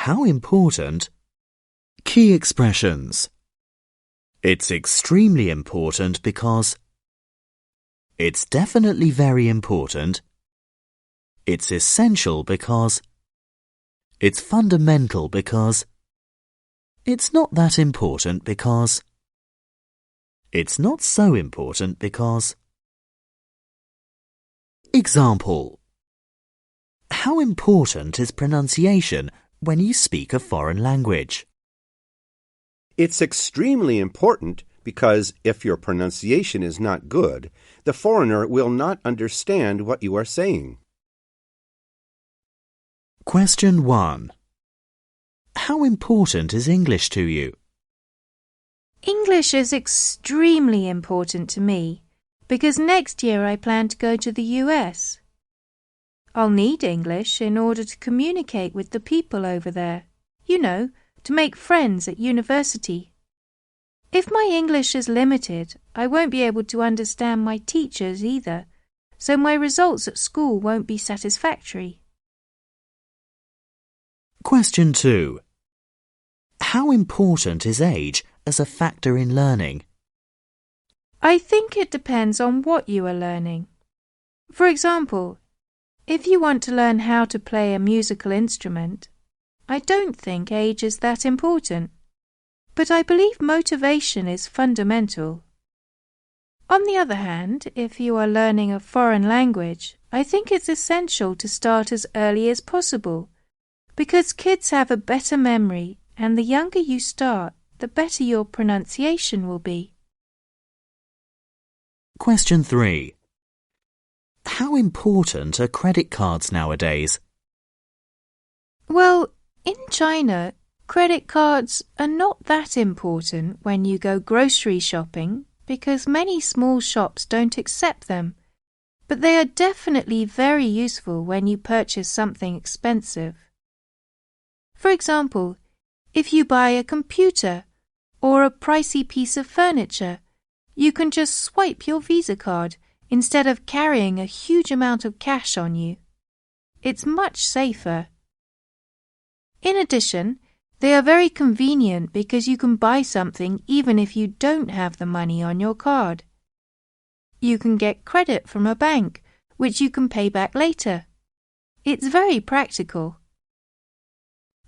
How important? Key expressions. It's extremely important because. It's definitely very important. It's essential because. It's fundamental because. It's not that important because. It's not so important because. Example. How important is pronunciation when you speak a foreign language? It's extremely important because if your pronunciation is not good, the foreigner will not understand what you are saying. Question 1. How important is English to you? English is extremely important to me because next year I plan to go to the US. I'll need English in order to communicate with the people over there, to make friends at university. If my English is limited, I won't be able to understand my teachers either, so my results at school won't be satisfactory. Question 2. How important is age as a factor in learning? I think it depends on what you are learning. For example, if you want to learn how to play a musical instrument, I don't think age is that important, but I believe motivation is fundamental. On the other hand, if you are learning a foreign language, I think it's essential to start as early as possible, because kids have a better memory, and the younger you start, the better your pronunciation will be. Question 3. How important are credit cards nowadays? Well, in China, credit cards are not that important when you go grocery shopping because many small shops don't accept them, but they are definitely very useful when you purchase something expensive. For example, if you buy a computer or a pricey piece of furniture, you can just swipe your Visa card instead of carrying a huge amount of cash on you. It's much safer. In addition, they are very convenient because you can buy something even if you don't have the money on your card. You can get credit from a bank, which you can pay back later. It's very practical.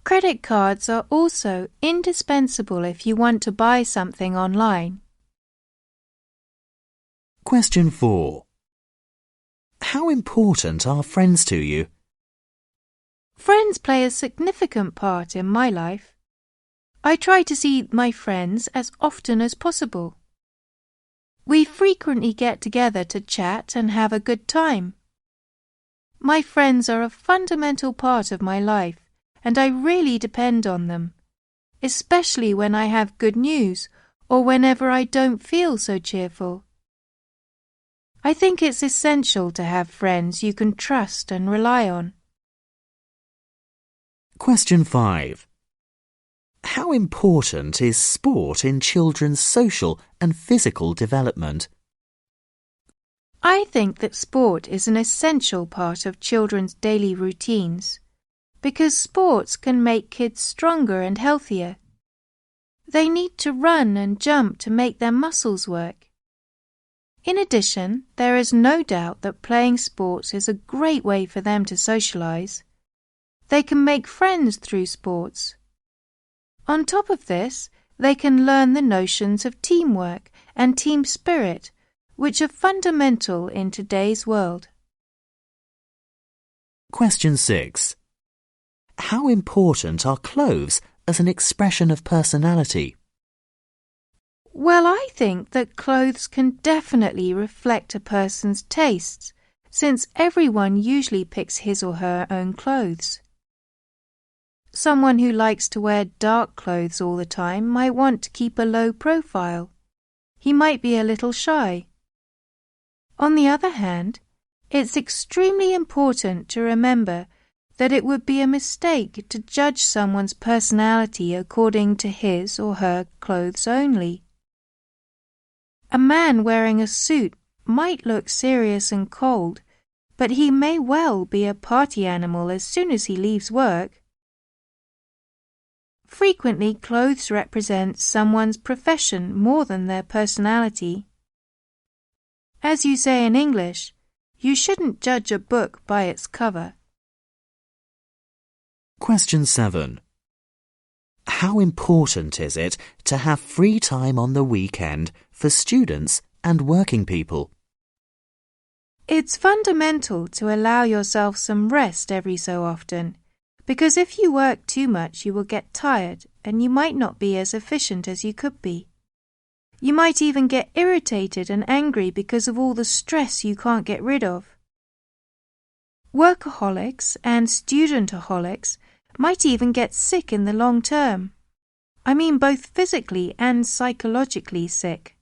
Credit cards are also indispensable if you want to buy something online. Question 4. How important are friends to you? Friends play a significant part in my life. I try to see my friends as often as possible. We frequently get together to chat and have a good time. My friends are a fundamental part of my life, and I really depend on them, especially when I have good news or whenever I don't feel so cheerful. I think it's essential to have friends you can trust and rely on. Question 5. How important is sport in children's social and physical development? I think that sport is an essential part of children's daily routines because sports can make kids stronger and healthier. They need to run and jump to make their muscles work. In addition, there is no doubt that playing sports is a great way for them to socialize. They can make friends through sports. On top of this, they can learn the notions of teamwork and team spirit, which are fundamental in today's world. Question 6. How important are clothes as an expression of personality? Well, I think that clothes can definitely reflect a person's tastes, since everyone usually picks his or her own clothes. Someone who likes to wear dark clothes all the time might want to keep a low profile. He might be a little shy. On the other hand, it's extremely important to remember that it would be a mistake to judge someone's personality according to his or her clothes only. A man wearing a suit might look serious and cold, but he may well be a party animal as soon as he leaves work. frequently clothes represent someone's profession more than their personality. As you say in English, you shouldn't judge a book by its cover. Question 7. How important is it to have free time on the weekend for students and working people? It's fundamental to allow yourself some rest every so often, because if you work too much you will get tired and you might not be as efficient as you could be. You might even get irritated and angry because of all the stress you can't get rid of. Workaholics and studentaholics might even get sick in the long term. I mean both physically and psychologically sick.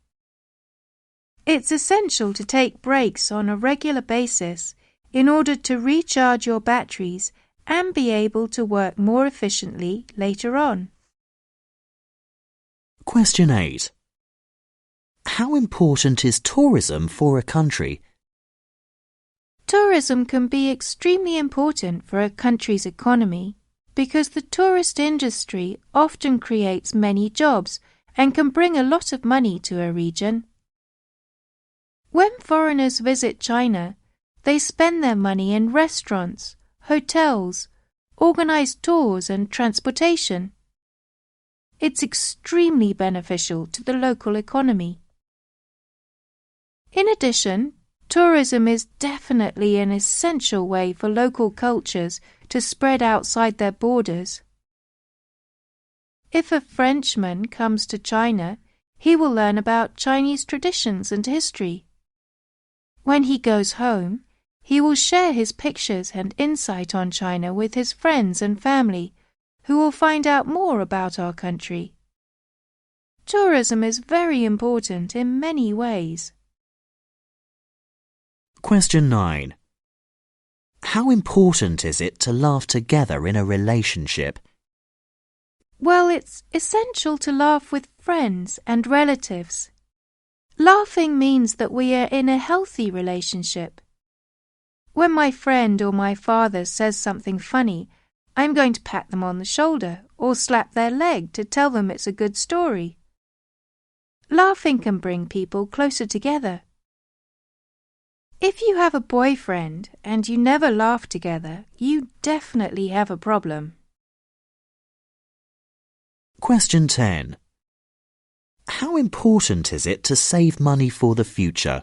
It's essential to take breaks on a regular basis in order to recharge your batteries and be able to work more efficiently later on. Question 8. How important is tourism for a country? Tourism can be extremely important for a country's economy because the tourist industry often creates many jobs and can bring a lot of money to a region. When foreigners visit China, they spend their money in restaurants, hotels, organized tours and transportation. It's extremely beneficial to the local economy. In addition, tourism is definitely an essential way for local cultures to spread outside their borders. If a Frenchman comes to China, he will learn about Chinese traditions and history. When he goes home, he will share his pictures and insight on China with his friends and family, who will find out more about our country. Tourism is very important in many ways. Question 9. How important is it to laugh together in a relationship? Well, it's essential to laugh with friends and relatives. Laughing means that we are in a healthy relationship. When my friend or my father says something funny, I'm going to pat them on the shoulder or slap their leg to tell them it's a good story. Laughing can bring people closer together. If you have a boyfriend and you never laugh together, you definitely have a problem. Question 10. How important is it to save money for the future?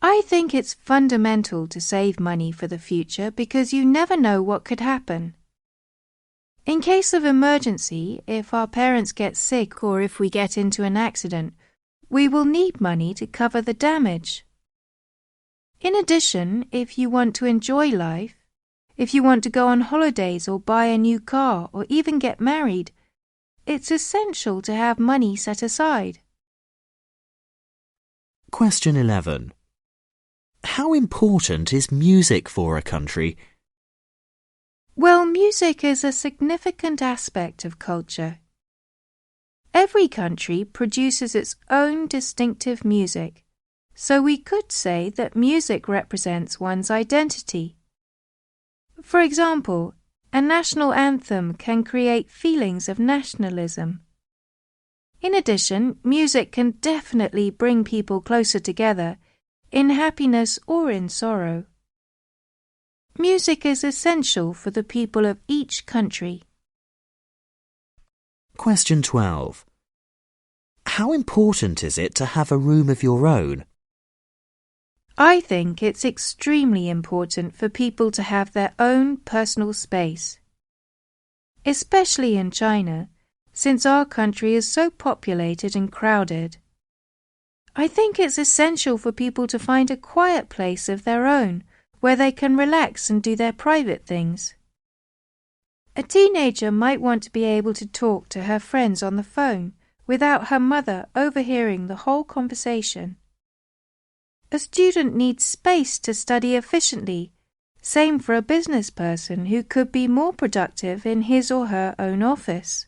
I think it's fundamental to save money for the future because you never know what could happen. In case of emergency, if our parents get sick or if we get into an accident, we will need money to cover the damage. In addition, if you want to enjoy life, if you want to go on holidays or buy a new car or even get married, it's essential to have money set aside. Question 11. How important is music for a country? Well, music is a significant aspect of culture. Every country produces its own distinctive music, so we could say that music represents one's identity. For example, a national anthem can create feelings of nationalism. In addition, music can definitely bring people closer together, in happiness or in sorrow. Music is essential for the people of each country. Question 12. How important is it to have a room of your own? I think it's extremely important for people to have their own personal space. Especially in China, since our country is so populated and crowded. I think it's essential for people to find a quiet place of their own where they can relax and do their private things. A teenager might want to be able to talk to her friends on the phone without her mother overhearing the whole conversation. A student needs space to study efficiently, same for a business person who could be more productive in his or her own office.